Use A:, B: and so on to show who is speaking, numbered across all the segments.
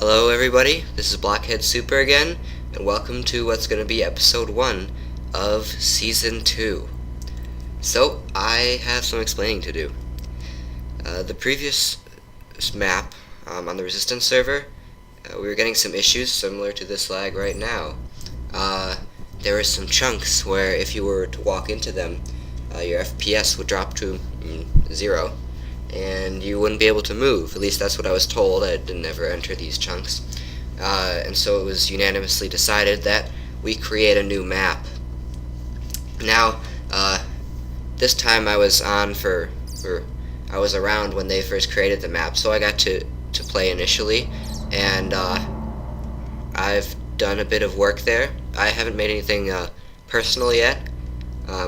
A: Hello everybody, this is Blockhead Super again, and welcome to what's going to be episode 1 of Season 2. So, I have some explaining to do. The previous map on the Resistance server, we were getting some issues similar to this lag right now. There were some chunks where if you were to walk into them, your FPS would drop to 0. And you wouldn't be able to move. At least that's what I was told. I didn't ever enter these chunks. And so it was unanimously decided that we create a new map. Now, this time I was I was around when they first created the map, so I got to play initially, and I've done a bit of work there. I haven't made anything personal yet,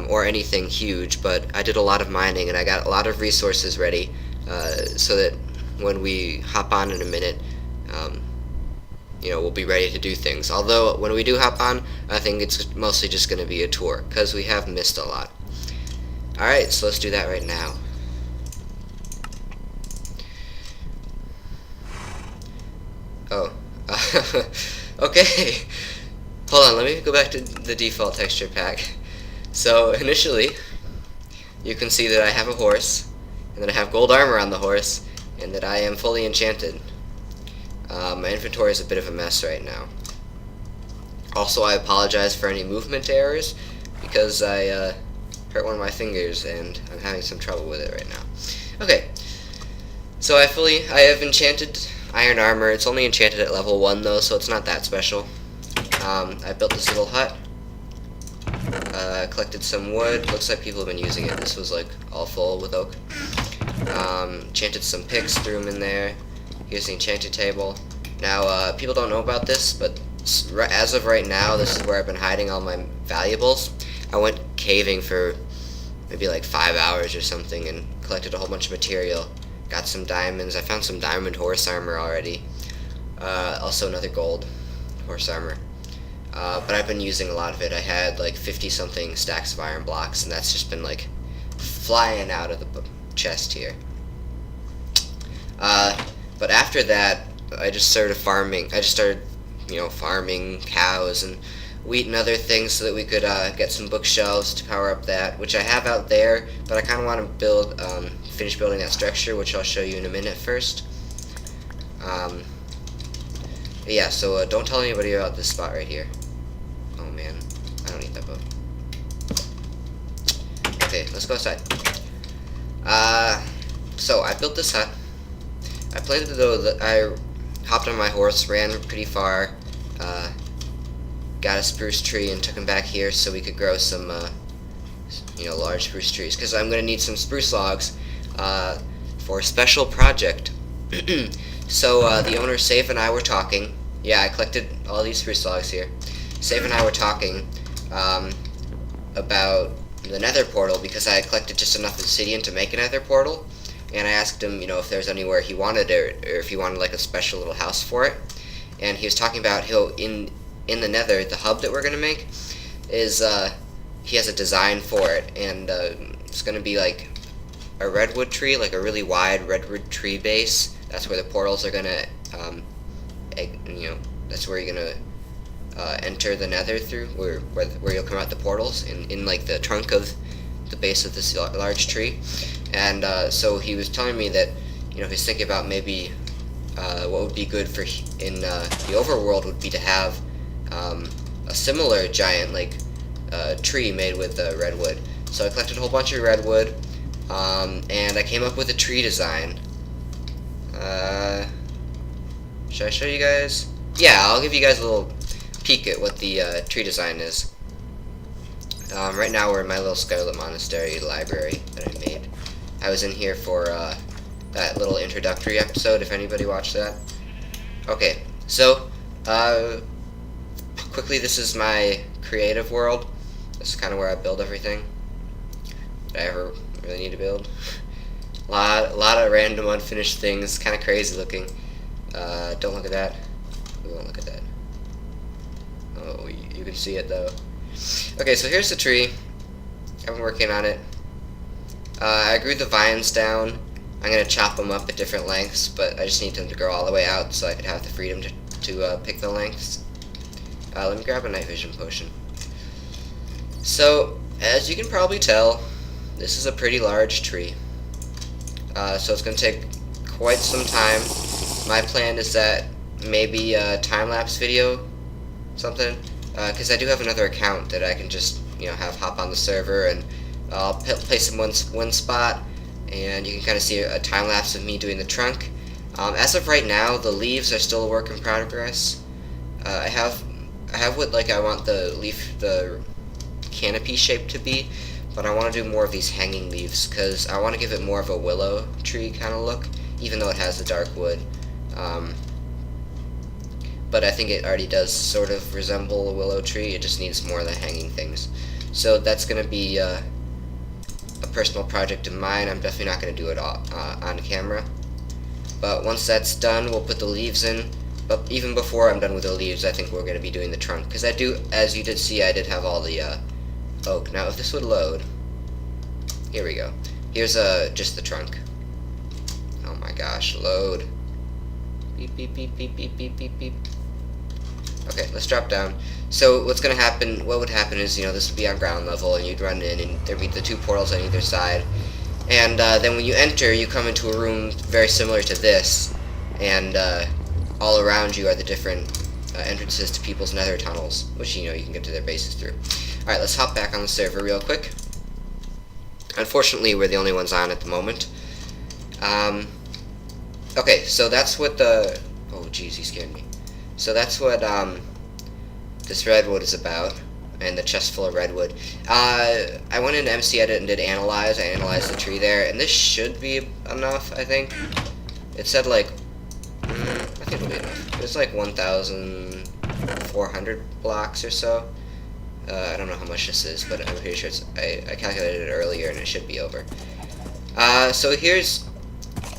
A: or anything huge, but I did a lot of mining and I got a lot of resources ready so that when we hop on in a minute, we'll be ready to do things. Although when we do hop on, I think it's mostly just going to be a tour because we have missed a lot. Alright, so let's do that right now. Oh, okay. Hold on, let me go back to the default texture pack. So initially, you can see that I have a horse, and that I have gold armor on the horse, and that I am fully enchanted. My inventory is a bit of a mess right now. Also, I apologize for any movement errors, because I hurt one of my fingers, and I'm having some trouble with it right now. Okay, so I have enchanted iron armor. It's only enchanted at level 1 though, so it's not that special. I built this little hut. Collected some wood. Looks like people have been using it. This was like all full with oak. Enchanted some picks, threw them in there. Here's the enchanted table. Now, people don't know about this, but as of right now, this is where I've been hiding all my valuables. I went caving for maybe like 5 hours or something and collected a whole bunch of material. Got some diamonds. I found some diamond horse armor already. Also another gold horse armor. But I've been using a lot of it. I had like 50-something stacks of iron blocks, and that's just been like flying out of the chest here. But after that, I just started farming. Farming cows and wheat and other things so that we could get some bookshelves to power up that, which I have out there. But I kind of want to finish building that structure, which I'll show you in a minute first. Yeah, so don't tell anybody about this spot right here. Oh man, I don't need that boat. Okay, let's go outside. So I built this hut. I planted I hopped on my horse, ran pretty far, got a spruce tree and took him back here so we could grow some, large spruce trees. Because I'm going to need some spruce logs for a special project. So the owner, Save, and I were talking. Yeah, I collected all these spruce logs here. Save and I were talking about the nether portal because I had collected just enough obsidian to make a nether portal. And I asked him, if there's anywhere he wanted it, or if he wanted like a special little house for it. And he was talking about in the nether, the hub that we're going to make, is he has a design for it. And it's going to be like a redwood tree, like a really wide redwood tree base. That's where the portals are going to, that's where you're going to enter the nether through, where you'll come out the portals, in like the trunk of the base of this large tree. And so he was telling me that, he's thinking about maybe what would be good in the overworld would be to have a similar giant, tree made with redwood. So I collected a whole bunch of redwood, and I came up with a tree design. Should I show you guys? Yeah, I'll give you guys a little peek at what the tree design is. Right now we're in my little Scarlet Monastery library that I made. I was in here for that little introductory episode, if anybody watched that. Okay, so quickly, this is my creative world. This is kind of where I build everything that I ever really need to build. A lot of random unfinished things, kind of crazy looking. Don't look at that. We won't look at that. Oh, you can see it though. Okay, so here's the tree. I've been working on it. I grew the vines down I'm going to chop them up at different lengths, but I just need them to grow all the way out so I could have the freedom to pick the lengths. Let me grab a night vision potion. So, as you can probably tell, this is a pretty large tree. So it's going to take quite some time. My plan is that maybe a time-lapse video, something, because I do have another account that I can just, have hop on the server, and I'll place them one spot, and you can kind of see a time-lapse of me doing the trunk. As of right now, the leaves are still a work in progress. I have what I want the canopy shape to be, but I want to do more of these hanging leaves because I want to give it more of a willow tree kind of look, even though it has the dark wood. But I think it already does sort of resemble a willow tree. It just needs more of the hanging things. So that's going to be a personal project of mine. I'm definitely not going to do it all, on camera. But once that's done, we'll put the leaves in. But even before I'm done with the leaves, I think we're going to be doing the trunk. Because as you did see, I did have all the oak. Now, if this would load, here we go. Here's just the trunk. Oh my gosh, load. Beep, beep, beep, beep, beep, beep, beep, beep. Okay, let's drop down. So what would happen is, this would be on ground level, and you'd run in, and there'd be the two portals on either side. And then when you enter, you come into a room very similar to this, and all around you are the different entrances to people's nether tunnels, which, you can get to their bases through. Alright, let's hop back on the server real quick. Unfortunately, we're the only ones on at the moment. Okay, so that's what the... Oh, jeez, he scared me. So that's what this redwood is about, and the chest full of redwood. I went into MC Edit and did analyze. I analyzed the tree there, and this should be enough, I think. It said, I think it'll be enough. It was 1,400 blocks or so. I don't know how much this is, but I'm pretty sure I calculated it earlier, and it should be over. So here's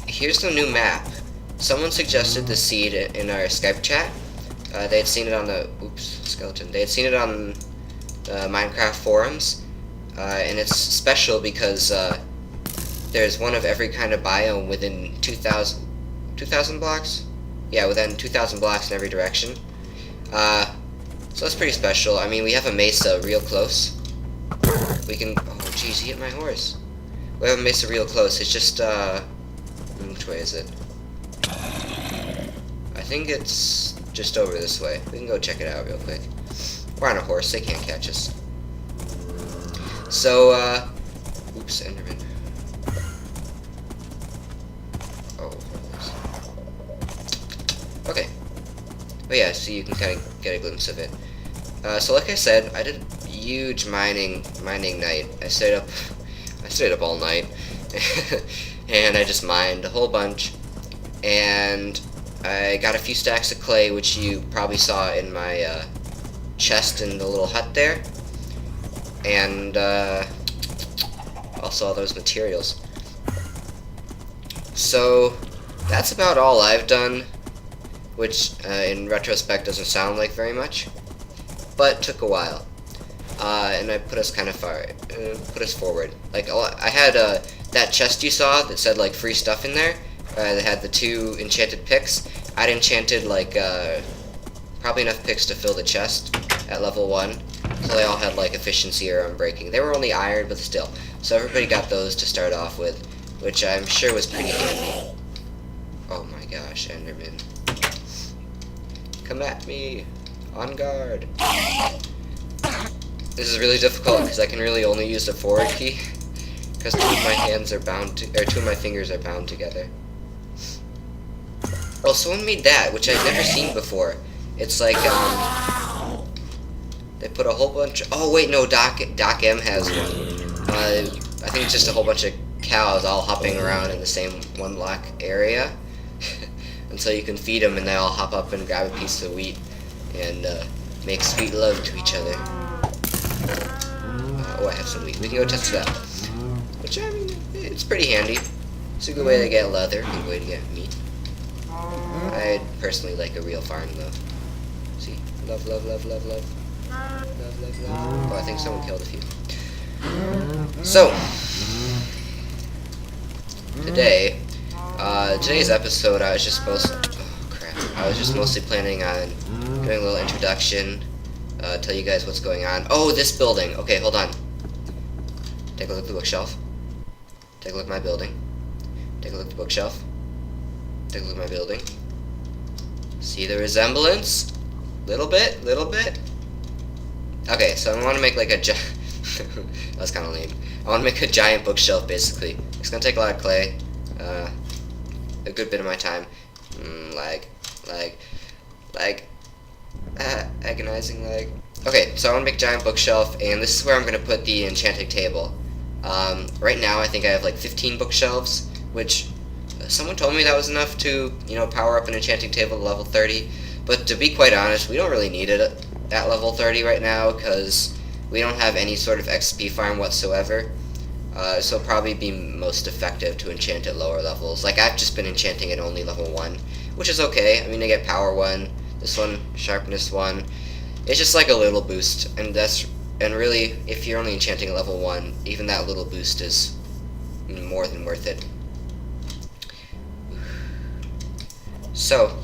A: the new map. Someone suggested the seed in our Skype chat. They had seen it on the skeleton. They had seen it on the Minecraft forums, and it's special because there's one of every kind of biome within 2,000 blocks. Yeah, within 2,000 blocks in every direction. So that's pretty special. I mean, we have a mesa real close. We can. Oh, jeez, he hit my horse. We have a mesa real close. It's just which way is it? I think it's just over this way. We can go check it out real quick. We're on a horse, they can't catch us. So, oops, Enderman. Oh, okay. But yeah, so you can kind of get a glimpse of it. So like I said, I did a huge mining night. I stayed up all night. And I just mined a whole bunch. And I got a few stacks of clay, which you probably saw in my chest in the little hut there, and also all those materials. So that's about all I've done, which in retrospect doesn't sound like very much, but took a while, and I put us kind of put us forward. I had that chest you saw that said free stuff in there. They had the 2 enchanted picks. I'd enchanted probably enough picks to fill the chest at level 1. So they all had efficiency or unbreaking. They were only iron, but still. So everybody got those to start off with, which I'm sure was pretty handy. Oh my gosh, Enderman. Come at me. On guard. This is really difficult because I can really only use the forward key. Because 2 of my hands are bound to, or 2 of my fingers are bound together. Well, someone made that, which I've never seen before. It's they put a whole bunch of, oh wait, no, Doc M has one. I think it's just a whole bunch of cows all hopping around in the same 1 block area. And so you can feed them and they all hop up and grab a piece of wheat and make sweet love to each other. Oh, I have some wheat. We can go test it out. Which, I mean, it's pretty handy. It's a good way to get leather, a good way to get meat. I'd personally like a real farm, though. See? Love, love, love, love, love. Love, love, love. Oh, I think someone killed a few. So, today, Today's episode, I was just mostly planning on doing a little introduction, tell you guys what's going on. Oh, this building. Okay, hold on. Take a look at the bookshelf. Take a look at my building. Take a look at the bookshelf. Take a look at my building. See the resemblance? Little bit, little bit. Okay, so I want to make like a that's kind of lame. I want to make a giant bookshelf, basically. It's gonna take a lot of clay, a good bit of my time. Agonizing lag. Okay, so I want to make a giant bookshelf, and this is where I'm gonna put the enchanting table. Right now, I think I have like 15 bookshelves, which someone told me that was enough to, power up an enchanting table to level 30. But to be quite honest, we don't really need it at level 30 right now, because we don't have any sort of XP farm whatsoever. So it'll probably be most effective to enchant at lower levels. Like, I've just been enchanting at only level 1, which is okay. I mean, I get power 1, this one, sharpness 1. It's just like a little boost, and really, if you're only enchanting at level 1, even that little boost is more than worth it. So,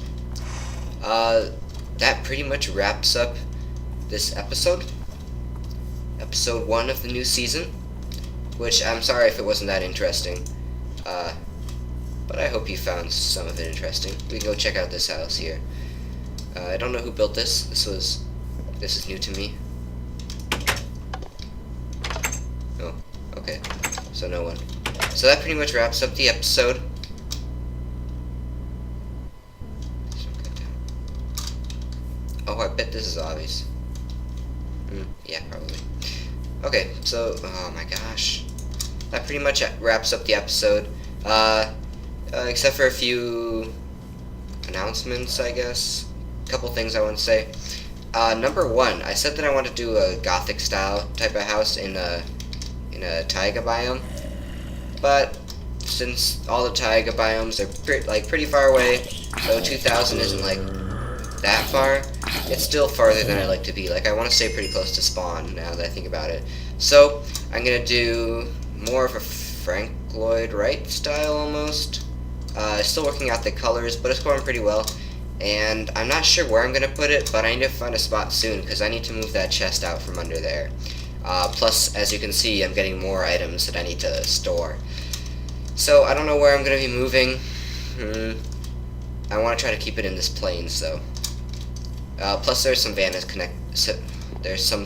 A: that pretty much wraps up this episode. Episode 1 of the new season. Which, I'm sorry if it wasn't that interesting. But I hope you found some of it interesting. We can go check out this house here. I don't know who built this. This is new to me. Oh, okay. So no one. So that pretty much wraps up the episode. Oh, I bet this is obvious. Yeah, probably. Okay, so, oh my gosh. That pretty much wraps up the episode. Except for a few announcements, I guess. A couple things I want to say. Number 1, I said that I want to do a gothic style type of house in a taiga biome. But since all the taiga biomes are pretty far away, so 2000 isn't like that far, it's still farther than I'd like to be. Like, I want to stay pretty close to spawn now that I think about it. So I'm gonna do more of a Frank Lloyd Wright style almost. Still working out the colors, but it's going pretty well. And I'm not sure where I'm gonna put it, but I need to find a spot soon because I need to move that chest out from under there. Plus, as you can see, I'm getting more items that I need to store. So I don't know where I'm gonna be moving. I want to try to keep it in this plains though. Plus, there's some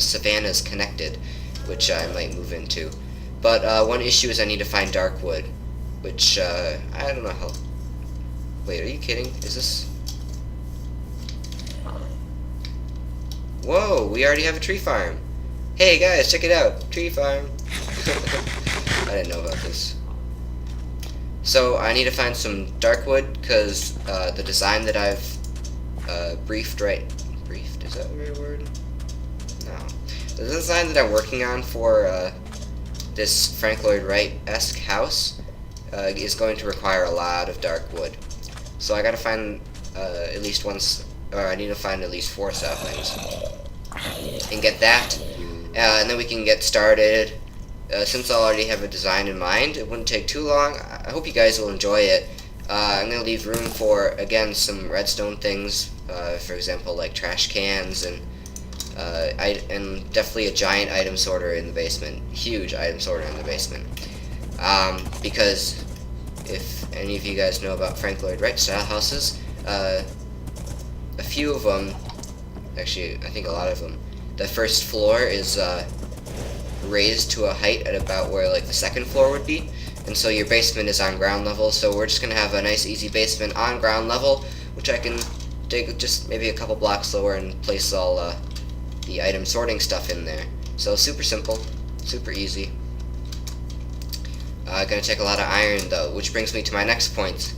A: savannas connected, which I might move into. But one issue is I need to find dark wood, which I don't know how. Wait, are you kidding? Is this? Whoa, we already have a tree farm. Hey guys, check it out, tree farm. I didn't know about this. So I need to find some dark wood because the design that I've briefed. Is that a weird word? No. The design that I'm working on for this Frank Lloyd Wright-esque house is going to require a lot of dark wood. So I gotta find at least I need to find at least 4 saplings and get that, and then we can get started. Since I already have a design in mind, it wouldn't take too long. I hope you guys will enjoy it. I'm going to leave room for, again, some redstone things, for example, like trash cans, and definitely a giant item sorter in the basement. Huge item sorter in the basement. Because if any of you guys know about Frank Lloyd Wright style houses, a few of them, actually, I think a lot of them, the first floor is raised to a height at about where like the second floor would be, and so your basement is on ground level. So we're just gonna have a nice easy basement on ground level, which I can dig just maybe a couple blocks lower and place all the item sorting stuff in there. So super simple, super easy. Gonna take a lot of iron though, which brings me to my next point.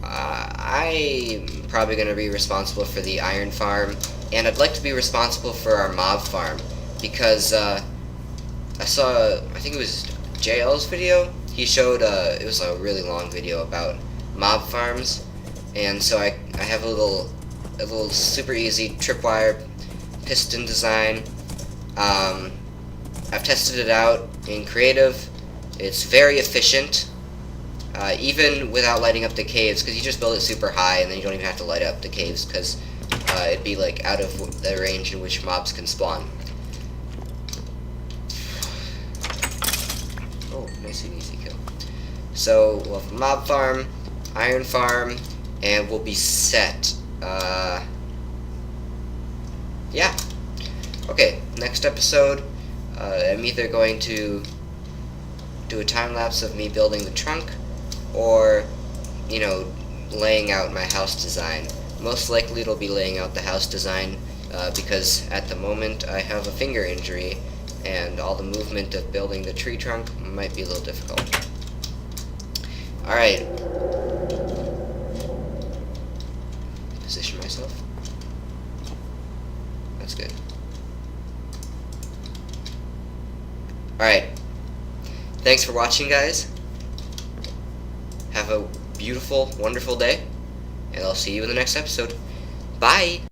A: I'm probably gonna be responsible for the iron farm, and I'd like to be responsible for our mob farm because I saw, I think it was JL's video. He showed, it was a really long video about mob farms, and so I have a little super easy tripwire piston design. I've tested it out in creative. It's very efficient. even without lighting up the caves, because you just build it super high and then you don't even have to light up the caves, because it'd be like out of the range in which mobs can spawn. Oh, nice and easy kill. So we'll have a mob farm, iron farm, and we'll be set. Yeah. Okay, next episode, I'm either going to do a time lapse of me building the trunk, or, you know, laying out my house design. Most likely it'll be laying out the house design, because at the moment I have a finger injury, and all the movement of building the tree trunk might be a little difficult. Alright. Position myself. That's good. Alright. Thanks for watching, guys. Have a beautiful, wonderful day, and I'll see you in the next episode. Bye!